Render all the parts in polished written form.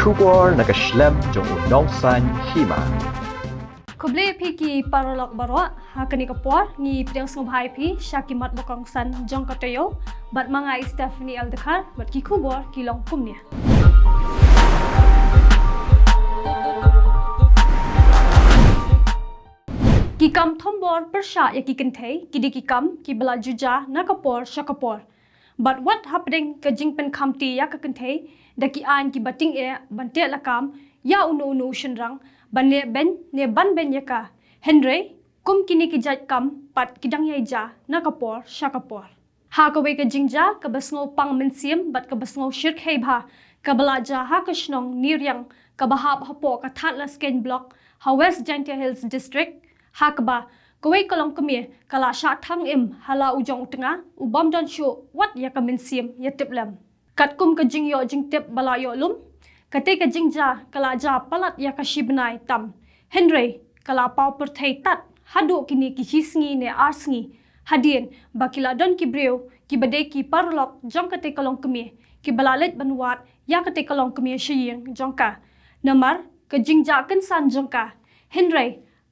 Khubor nakaslem Jong Bakongsan Hima. Khubor ki parolok barwa hakani kapor ni priang snobhai pi syakimat Bakongsan Jong Taïew bat manga Stephanie Aldekhar bat ki Khubor ki long kumnya. Ki kam thombor persha ya ki kenthei ki di ki kam ki bala juja na kapor syakapor. But what happening ke jing pen khamti ya ka kenthei da ki an ki bating e bante lakam ya unu shenrang banne ben ne ban ben yaka Henry kum kini ki jat kam pat kidang yai ja na kapor syakapor. Ha ka we ke jingja ka basngo pang mensim bat ka basngo shirk hei bha ka bala ja ha ka shnong niryang ka bahap hapo ka thatla skin block ha West Jantia Hills district hakba kawai kalong kami kala sha thang im hala ujong utenga ubam don show what ya kamin sim ya tiplam kat kum ka jing yo jing tip bala yo lum kate ka jingja kala ja palat ya ka shibnai tam Henry kala pau per thai tat hadu kini ki chisngi ne arsngi hadien bakila don ki breu ki bade ki parlok jong kate kalong kami ki balalet banwat ya kate kalong kami shiyeng jongka namar ka jingja kan san jongka Henry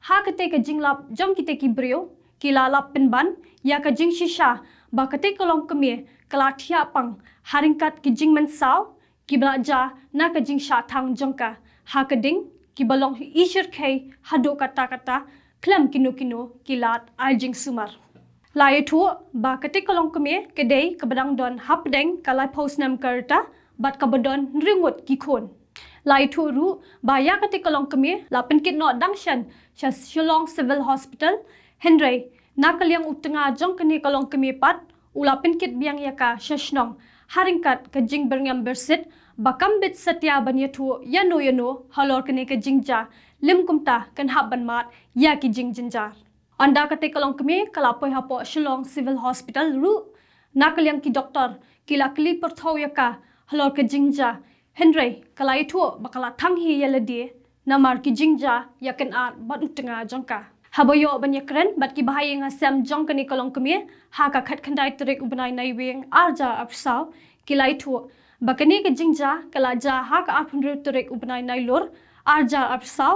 ha kate ka jinglap jong kite ki brio ki lalap penban ya ka jing shisha ba kate kolong kemie kala thia pang haringkat ki jing men saw ki blaja na ka jing sha thang jongka ha ka ding ki balong ishir khai hado kata klam kinu ki lat ai jing sumar lai thu ba kate kolong kemie kedai ka badang don hapdeng kala postnam karta bat ka badon ringot ki khon lai thu ru ba ya kate kolong kemie la penkit no dangshan Shillong Civil Hospital Henry nakaliang utenga jong kini kolong kemi pat ula penkit biang yaka shashnong haringkat ke jing berngam bersit bakam bit satya banya thu yano halor kini ke jingja lim kumta kan hab ban mat ya ki jing jinjar anda kate kolong kemi kalapoi hapo Shillong Civil Hospital ru nakaliang ki doktor kila kli perthau yaka halor ke jingja Henry kalai thu bakala thang hi yaladi namar ki jingja yakan at bat utenga jongka haboyo banyakren bat ki bahaya ngasam jong kani kolong kemie ha ka khat khandai trek ubnai nai weng arja apsaw kilai thu bakani ke jingja kala ja ha ka 800 trek ubnai nai lor arja apsaw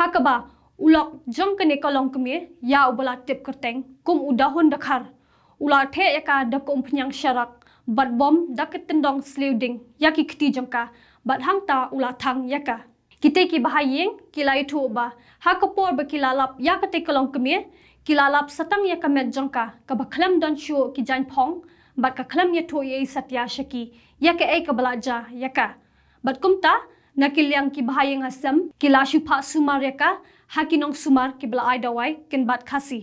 ha ka ba ulok jong kani kolong kemie ya ubala tip kerteng kum udahun dakhar ula the yaka dakum phnyang sharak bat bom daketendong sleuding yaki khti jongka bat hangta ula thang yaka kite ki bahayeng kilai thu ba hakapor ba kilalap ya kate kolong kemie kilalap satang ya kamet jongka ka bakhlam don shu ki jan phong bat ka khlam ya tho ye satya shaki ya ka ei ka balaja ya ka bat kumta nakilyang ki bahayeng asam kilashu pha sumar ya ka hakinong sumar ki bala ai dawai ken bat khasi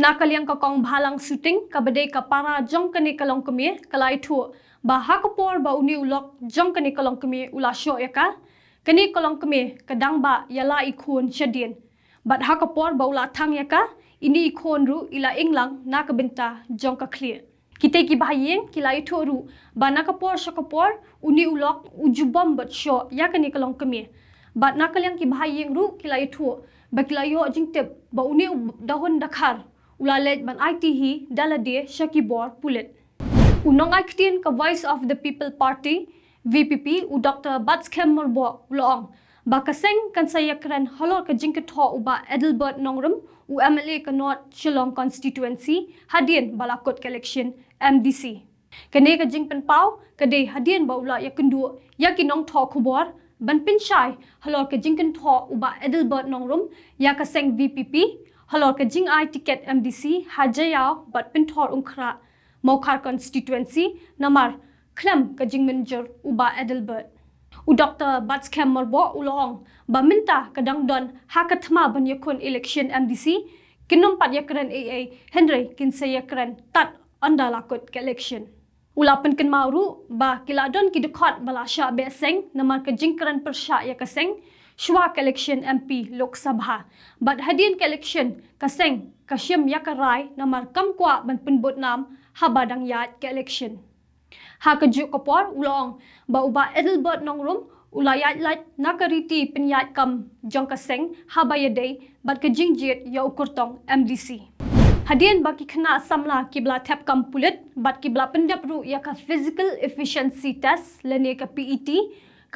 nakaliang ka kong bhalang shooting ka bade ka para jong kane kolong kemie kalai thu ba hakapor ba uni ulok jong kane kolong kemie ula sho ya ka kani kolong kemi kadang ba yala ikhon shadien bat hakapor baula thang yaka ini ikhon ru ila inglang na kabenta jong ka clear kite ki bahayeng kilai thoru ba nakapor shakapor uni ulok ujubam bat sho yakani kolong kemi bat nakalyang ki bahayeng ru kilai tho baklayo jingtep ba uni dahon dakhar ulalet ban IT hi dalade shakibor pulet unong aiktin ka voice of the people party VPP u Dr. Batskem Morbo Long bakaseng kan sayakran halor ka jingkatho uba Edelbert Nongrum u MLA ka North Shillong constituency hadien balakot election MDC kane ka jingpen pau kade hadien baula yakundu yakinong tho Khubor ban pinchai halor ka jingkan tho uba Edelbert Nongrum yakaseng VPP halor ka jing I ticket MDC hajayao bat pinthor umkhra Mokhar constituency namar Klam ka jing manager uba Edelbert u Dr. Batskem Morbo ulong baminta kadang don hakathma ban yakon election MDC kinom pat yakran AA Henry kinsayakran tat andalakot ke election ulapan ken mauru ba kiladon ki dekhot balasha beseng namar ka jingkran persha yakaseng shwa ke election MP Lok Sabha bat hadin ke election kaseng kasyam yakarai namar kamkwa ban penbot nam habadang yat ke election hakajuk kapor ulong ba uba Edelbert Nongrum ulayat lat nakariti pinyat kam jong kaseng habayade bat ka jingjit ya ukurtong MDC hadien baki khna samla kibla thep kam pulit bat kibla pendap ru ya ka physical efficiency test lene ka PET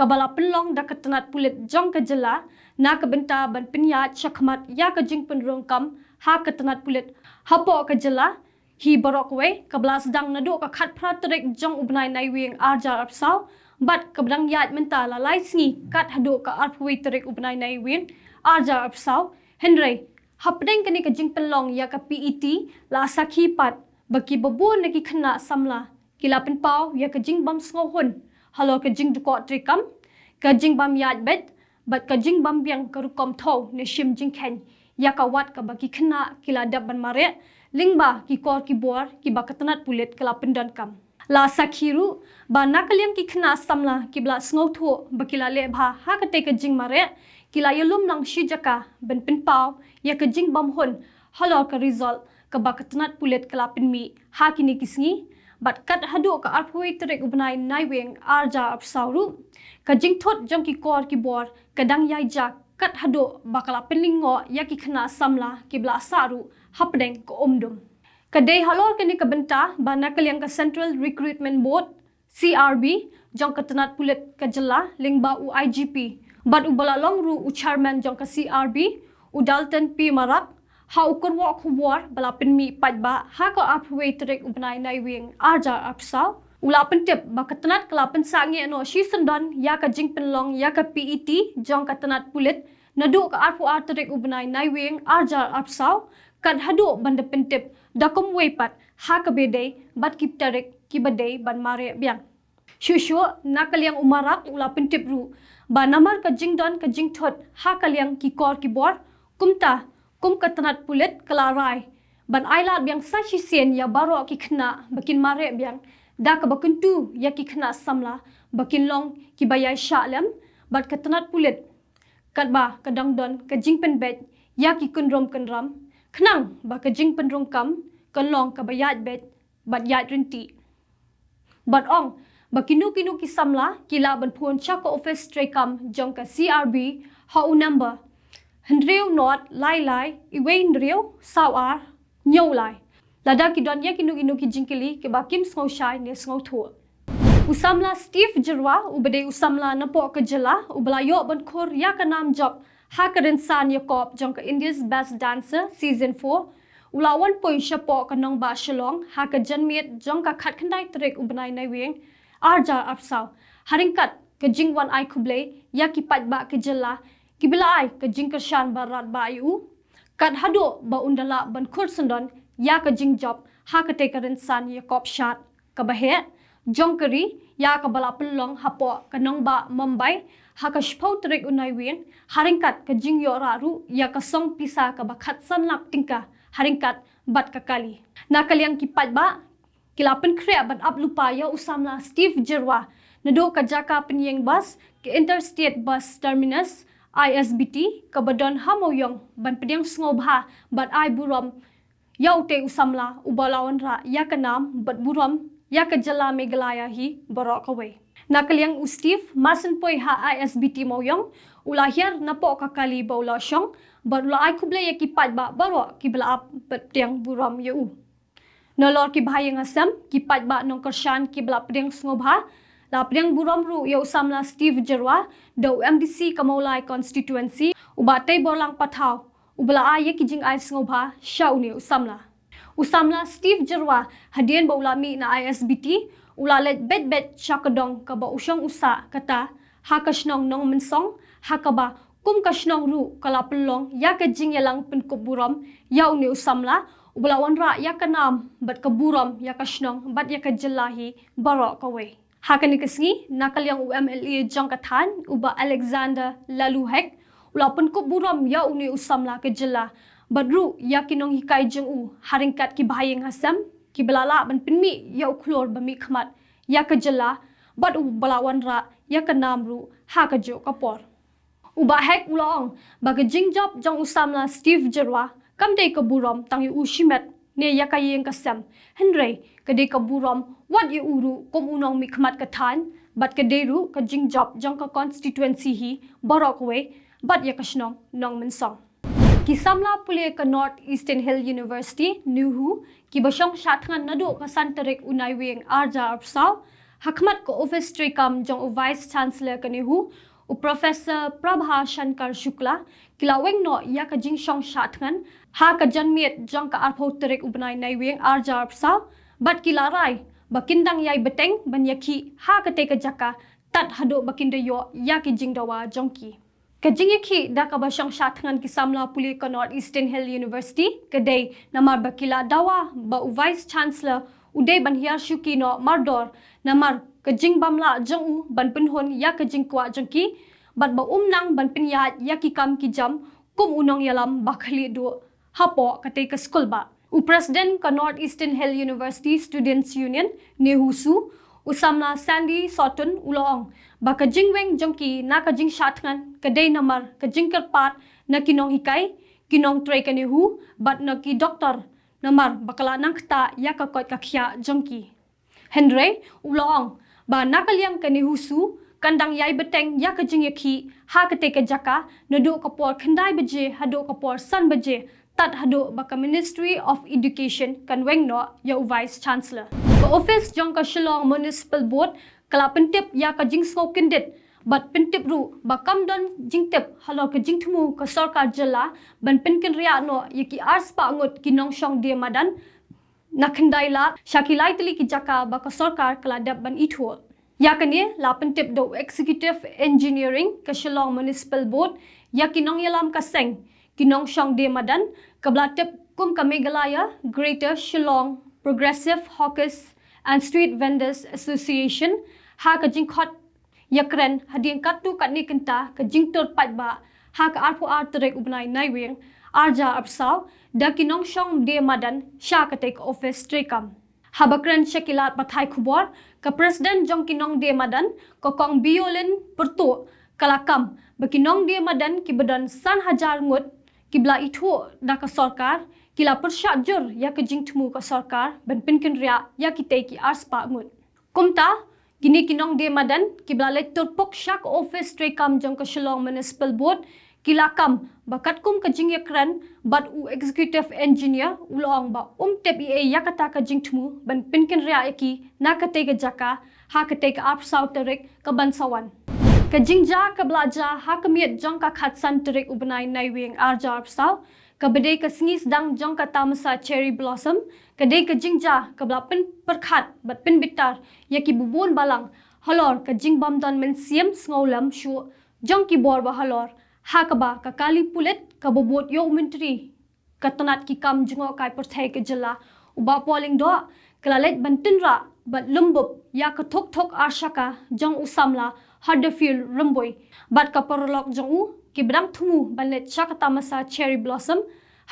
kabala penlong da ketenat pulit jong kejela na kebenta ban penyat syakmat ya kejing penrongkam ha ketenat pulit hapo kejela hi barokwe kabla sedang nado ka khat pratrek jong ubnai nai wing arjar apsau bat kabdang yat menta la lai sngi kat hado ka arpwi trek ubnai nai wing arjar apsau henry hapdeng kani kejing penlong ya ka PET la sakhi pat baki babun naki khna samla kila penpau ya kejing bam sngohun halo kejing duko trikam kejing bam yat bet bat kejing bam biang karukom tho ne shim jing khen ya ka wat ka baki khna kila dab ban mare lingba ki kor ki bor ki bakatanat pulit kala pendan kam la sakhiru ba nakaliam ki khna samla ki bla sngo tho bakila le bha ha ka te kejing mare kila yelum nang shi jaka ben penpau ya kejing bam hun halo ka result ka bakatanat pulit kala penmi ha kini kisngi bat kat hadu ka arphui trek ubnai naiweng arja apsauru ka jingthot jong ki kor ki bor kadang yai ja kat hadu bakala peningo ya ki khna samla ki bla saru hapdeng ko omdum kadai halor kini ka benta bana kalyang ka Central Recruitment Board CRB jong katanat pulit ka jela lingba u IGP bat ubala longru u chairman jong ka CRB u Dalton P Marak ha ukurwa Khubor bala penmi patba ha ko apwe trek ubnai nai wing arja apsa ula pentep ba katanat kala pensangi no shi sendon ya ka jing penlong ya ka PET jong katanat pulit nadu ka arpu trek ubnai nai wing arja apsa kan hadu banda pentep dakom wepat ha ka bedai bat kiptarek kibadai ban mare biang shushu nakaliang umarak ula pentep ru ba namar ka jingdon ka jingthot ha kaliang ki kor ki bor kumta kum katanat pulit kalarai ban ailat biang sashi sen ya baro ki khna bakin mare biang da ka bakuntu ya ki khna samla bakin long ki bayai shalem bat katanat pulit katba kadang don ka jingpen bet ya ki kunrom kanram khnang ba ka jingpen rongkam kan long ka bayat bet bat yat rinti bat ong bakinu kinu ki samla kila ban phun chak office trekam jong ka CRB ha u number Hendriu not lai iwein riu sawar nyau lai lada ki don ya kinu kinu ki jingkili ke bakim sngo shai ne sngo thu usamla Steve Jirwa ubade usamla napo ka jela ubla yo ban khor ya ka nam job ha ka rinsan yakop jong ka India's Best Dancer season 4 ula 1.5 po ka nong ba shalong ha ka janmiet jong ka khat khandai trek ubnai nai weng arja apsaw haringkat ka jingwan ai khuble ya ki pat ba ka jela kibila ai ka jingkershan barat ba ayu kat hado ba undala ban kursendon ya ka jingjop ha ka tekaren san yakop shat ka bahe jongkari ya ka bala pelong hapo ka nongba Mumbai ha ka shpau trek unai wien haringkat ka jingyo raru ya ka song pisa ka bakhat san lak tingka haringkat bat ka kali nakaliang kipat ba kilapen krea ban up lupa ya usamla Steve Jirwa nado ka jaka penyeng bus ke interstate bus terminus ISBT kabadon hamoyong ban pediang sngoba bat ai buram yaute usamla ubalawan ra ya kanam bat buram ya ka jala megalaya hi barok away nakaliang Steve masen poi ha ISBT moyong ulahir napo ka kali baula syong bat ula ai kuble ya kipat ba baro kibla ap pediang buram yu nolor ki bhayang asam kipat ba nong kershan kibla pediang sngoba la priang buram ru ya usamla Steve Jirwa do MDC Kamolai constituency ubatay borlang pathaw ubla ay ki jing ay sngoba shauni usamla Steve Jirwa hadien baulami na ISBT ulalet bet shakadong ka ba usyang usa kata hakasnong nong mensong hakaba kum kasnong ru kala pelong ya ka jing yalang penkuburam yauni usamla ublawan ra ya kanam bat kaburam ya kasnong bat ya ka jelahi baro kawe hakani kesngi nakaliang UMLE jangkatan uba Alexander Laluhek ulapun ko buram ya uni usamla ke jela badru ya kinong hikai jeng u haringkat ki bahayeng hasam ki belala ban pinmi ya uklor bami khmat ya ke jela bad u balawan ra ya ke namru ha ke jo kapor uba hek ulong baga jingjob jang usamla Steve Jirwa kamdei ke buram tangi ushimet ne yakayeng kasam henry kade ka buram wat yu uru kom unong mi khmat ka than bat ka deru ka jingjob jong ka constituency hi barok we bat yakasnong nong mensong ki samla pule ka North Eastern Hill University nuhu ki basong shatngan nado ka santarek unai weng arja apsaw hakmat ko office trikam jong vice chancellor kanihu u professor Prabha Shankar Shukla kilaweng no ya ka jing shong shatngan ha ka janmiet jong ka arpho terek ubnai nai weng arjar psa bat kilarai bakindang yai beteng banyaki ha ka te ka jaka tat hado bakinda yo ya ki jing dawa jongki kajing yaki da ka ba shong shatngan ki samla puli ka North Eastern Hill University kadai namar bakila dawa ba vice chancellor uday ban hiar shuki no mardor namar kajing bamla jong u ban penhon ya kajing kwa jongki bat ba nang ban pinya ya ki kam ki jam kum unong yalam bakhali do hapo katay ka school ba u president ka North Eastern Hill University Students Union nehusu usamna Sandy Sutton ulong ba kajing weng jongki na kajing shatngan kadai namar kajing kerpat na kinong hikai kinong tray kanehu bat na ki doktor namar bakala nang kta ya ka kot kakhya jongki Henry ulong ba nakaliang kanihusu kandang yai beteng ya kajing yaki ha kate ka jaka nado kapor khandai beje hado kapor san beje tat hado baka Ministry of Education kanweng no ya vice chancellor ka office jong ka Shillong Municipal Board kala pentip ya kajing sko kendit bat pentip ru bakam don jingtip halo ka jingthmu ka sarkar jala ban penken ria no yaki ars pa ngot kinong shong dia madan nakhandai la shakilai tili ki jaka baka sarkar kala dab ban itho yakani la pentip do executive engineering ka Shillong Municipal Board ya kinong yalam ka seng kinong shong dia madan kablatip kum ka Meghalaya Greater Shillong Progressive Hawkers and Street Vendors Association ha ka jingkhot yakren hading katu katni kenta ka jingtor patba ha ka arpo artrek ubnai naiweng arja apsaw da kinong shong de madan sha ka take office trekam habakran shakilat pathai khubor ka president jong kinong de madan ko kong biolin pertu kalakam bakinong de madan ki badan san hajar ngut kibla itho da ka sarkar kila persya jur ya ka jingthmu ka sarkar ban pinkin ria ya ki te ki arspa ngut kumta gini kinong de madan kibla lektor pok shak office trekam jong ka Shillong Municipal Board kila kam bakat kum ka jing yakran bat u executive engineer ulong ba tep e yakata ka jingthmu ban pinkin ria ki na ka te ka jaka ha ka te ka apsau terek ka bansawan ka jingja ka blaja ha ka miet jong ka khatsan terek ubnai naiweng arja apsau ka bedai ka sngis dang jong ka tamsa cherry blossom ka dei ka jingja ka bla pin perkhat bat pin bitar yaki bubun balang halor ka jing bam don men siam sngolam shu jong ki bor ba halor ha ka ba ka kali pulet ka bobot yo mentri ka tonat ki kam jungo kai perthai ka jala uba polling do kalalet bantinra bat lumbup ya ka thok thok ashaka jong usamla Huddersfield Rumboy bat ka porolok jong u ki bram thumu balet chakata masa cherry blossom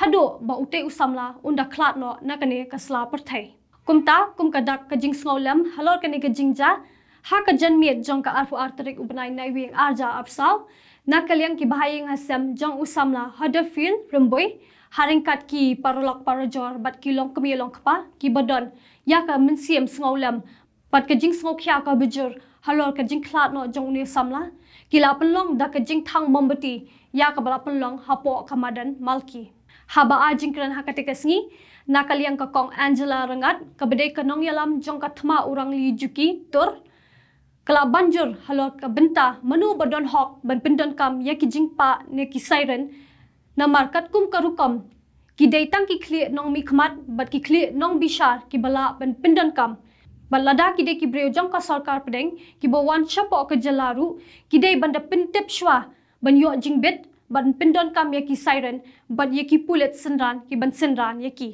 hado ba ute usamla unda klat no nakane kasla perthai kumta kum kadak ka jing sngolam halor kane ka jingja ha ka janmiet jong ka arfu artarik ubnai naiwing arja apsaw nakaliang ki bahaying hasam jong usamla Huddersfield Rumboy haringkat ki parolok parajor bat ki long kemielong kapa ki badon ya ka mensiam sngolam bat ka jing sngokhya ka bujur halor ka jing klat no jong ni samla kila pelong da ka jing thang mombati ya ka bala pelong hapo kamadan malki haba ajing kran hakate kasngi nakaliang ka kong Angela rangat ka bedai ka nong yalam jong ka thma urang li juki tur kala banjur halor ka benta manu badon hok ban pindon kam ya ki jing pa ne ki siren namar kat kum karukam ki dei tang ki khli nong mi khmat bat ki khli nong bishar ki bala ban pindon kam balada ki de ki breu jong ka sarkar pedeng ki bawan chapo ka jalaru ki de banda pintip shwa ban yo jing bet ban pindon kam ya ki siren ban ye ki pulet senran ki ban senran ye ki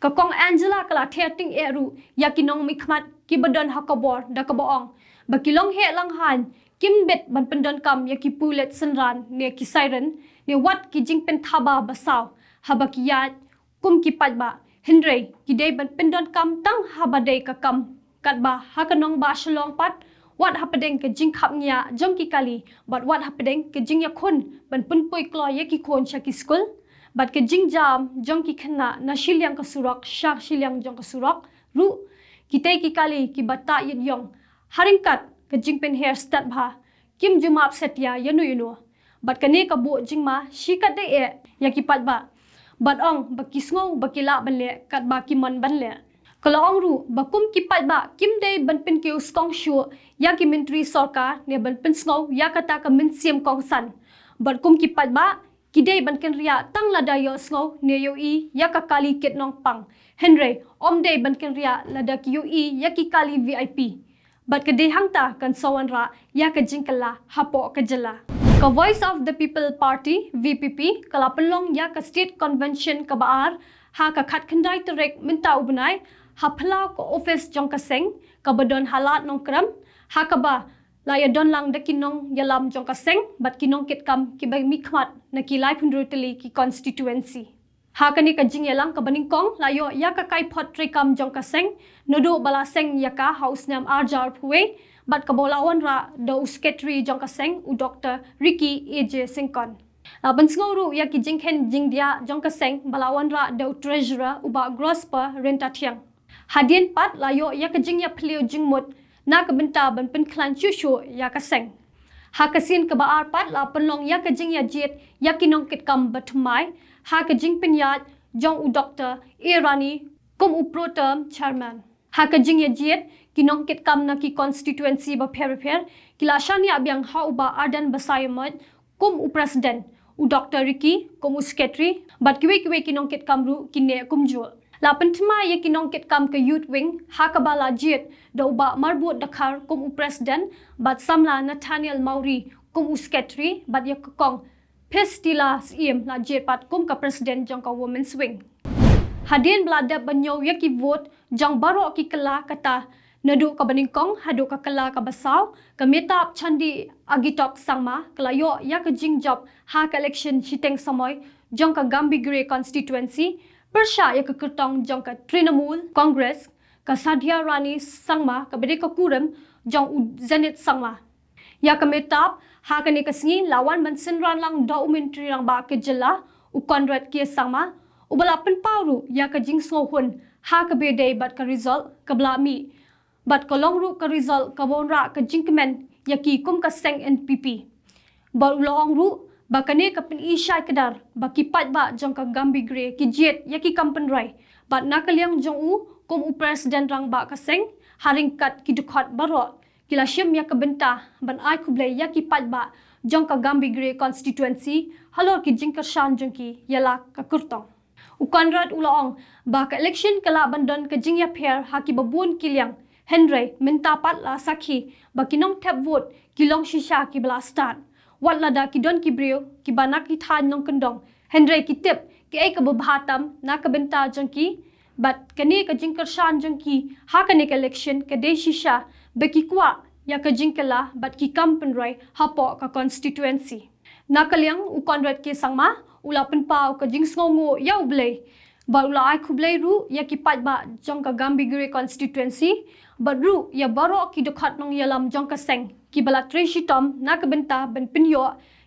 ka kong Angela kala theting eru ya ki nong mi khmat ki badon hakabor da ka boong ba ki long he lang han kim bet ban pindon kam ya ki pulet senran ne ki siren ne wat ki jing pen thaba basaw haba ki ya kum ki patba hindre ki de ban pindon kam tang haba de ka kam katba hakanong ba shalong pat wat hapadeng ke jing khap nya jong ki kali but wat hapadeng ke jing ya khun ban pun poi klo ye ki khon cha ki school but ke jing jam jong ki khna na shilyang ka surak sha shilyang jong ka surak ru ki te ki kali ki bata yit yong haringkat ke jing pen hair start bha kim jumap setia yanu yunu but kane ka bo jing ma shikat de e ya ki pat ba but ong ba ki sngo ba ki la ban le kat ba ki man ban le Kalau ru bakum kipat ba kim dei ban pen kiu skong shu ya ki menteri sarkar ne ban pen sngo ya kata ka min siam kong san. Bat kum kipat ba kidei ban ken ria tang lada yo sngo ne yo I ya ka kali ket nong pang. Henry om dei ban ken ria lada ki yo I ya ki kali VIP. Bat ke dei hangta kan sawan ra ya ka jingkala hapo ka jela. Ka Voice of the People Party VPP kala penlong ya ka State Convention ka baar ha ka khat khandai terek minta ubnai ha phalau ko office jong ka seng ka badon halat nong kram ha ka ba la ya don lang de kinong yalam jong ka seng bat kinong kit kam ki ba mi khmat na ki lai phunru teli ki constituency ha ka ni ka jing yalang ka baning kong la yo ya ka kai phot tre kam jong ka seng nodo bala seng ya ka house nam arjar phuwe bat ka bolawan ra do secretary jong ka seng u Dr. Ricky AJ Singkon ban sngoru ya ki jingkhen jingdia jong ka seng balawan ra do treasurer uba grospa renta thiang hadien pat la yo ya ka jing ya phleu jingmut na ka benta ban pen klan chu shu ya ka seng ha ka sin ka baar pat la penlong ya ka jing ya jet ya kinong kit kam bathmai ha ka jing pen ya jong u Dr. Irani kum u pro term chairman ha ka jing ya jet kinong kit kam na ki constituency ba pher kila shani abyang ha uba ardan basayamot kum u president u Dr. Ricky kum u secretary bat kiwe kinong kit kam ru kinne kum ju la pentma ye kinong kit kam ka youth wing ha ka bala jet do ba marbut dakhar kum u president bat samla Nathaniel Mauri kum u secretary bat ye kong pestila sim la jet pat kum ka president jong ka women's wing hadin blada banyo ye ki vote jong baro ki kala kata nadu ka baningkong hadu ka kala ka basaw ka metap chandi agitok sangma kalayo ya ka jingjop ha ka election chiteng samoy jong ka Gambigre constituency persha ya ka kurtong jong ka Trinamool Congress ka Sadhya Rani sangma ka bede ka kuram jong u Zenit sangma ya ka metap ha ka ni ka singi lawan mansin ran lang do umentri rang ba ke jela u Conrad ke sangma ubala pen pauru ya ka jing hun ha ka bede bat ka result ka blami bat kolong ru ka result ka bonra ka jingkmen yaki kum ka seng NPP ba long ru ba kane ka pin isha kedar ba kipat ba jong ka Gambigre ki jet yaki kampen rai bat nakaliang jong u kum u president rang ba ka seng haring kat ki dukhat baro kila shim ya ka benta ban ai khuble yaki pat ba jong ka Gambigre constituency halor ki jingkar shan jong ki yala ka kurtong u Conrad ulong ba ka election kala bandon ka jingya pher haki babun kiliang Henry minta pat la sakhi bakinong tap vote kilong shisha ki bla start wat lada ki don ki brio ki banak ki than nong kendong Henry ki tip ki ai ka babhatam na ka benta jangki bat kani ka jingkar shan jangki ha kani ka election ka de shisha baki kwa ya ka jingkala bat ki kampen rai hapo ka constituency nakaliang u Conrad ke sangma ula pen pau ka jing sngongo ya ublei ba ula ai khublei ru ya ki pat ba jong ka Gambigre constituency badru ya baro ki dokhat nong yalam jong ka seng ki bala treshi tom na ka benta ben pinyo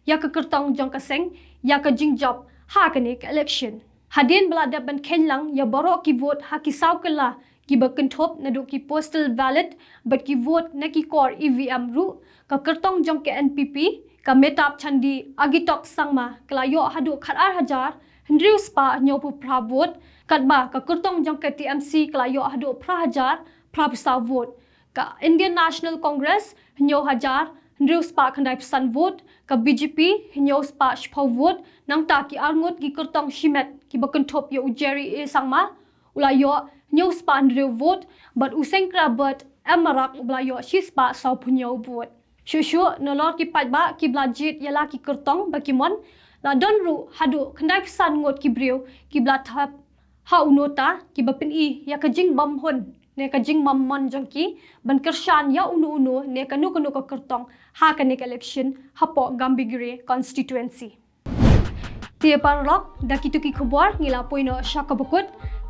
ya ka kertong jong ka seng ya ka jingjop ha ka ni ka election hadin bala da ben kenlang ya baro ki vote ha ki saw kala ki ba kenthop na do ki postal ballot but ki vote na ki core EVM ru ka kertong jong ka NPP ka metap chandi agitok sangma klayo hadu khatar hajar Hendriu spa nyopu pra vote katba ka kertong jong ka TMC klayo hadu pra hajar Prabhusa vote ka Indian National Congress hinyo hajar Hendriu spa khandai psan vote ka BJP hinyo spa shpau vote nang ta ki arngot ki kurtong shimet ki bakan top yo Jerry e sangma ulayo hinyo spa Hendriu vote but usengkra but amarak ulayo shispa sau punyo vote shushu nolor ki patba ki blajit yala ki kurtong bakimon la donru hadu khandai psan ngot ki brio ki blathap ha unota ki bapin I ya ka jing bam hon ne ka jing mam mon jongki ban kershan ya unu ne ka nu ka kertong ha ka ne election hapo Gambigre constituency tie parlok dakituki khubor ngila poino shaka bukut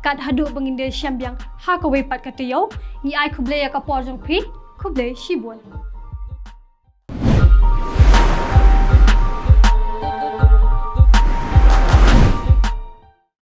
kat hadu banginde syambyang ha ka wepat ka Taïew ni ai khuble ya ka por jong phi khuble shibon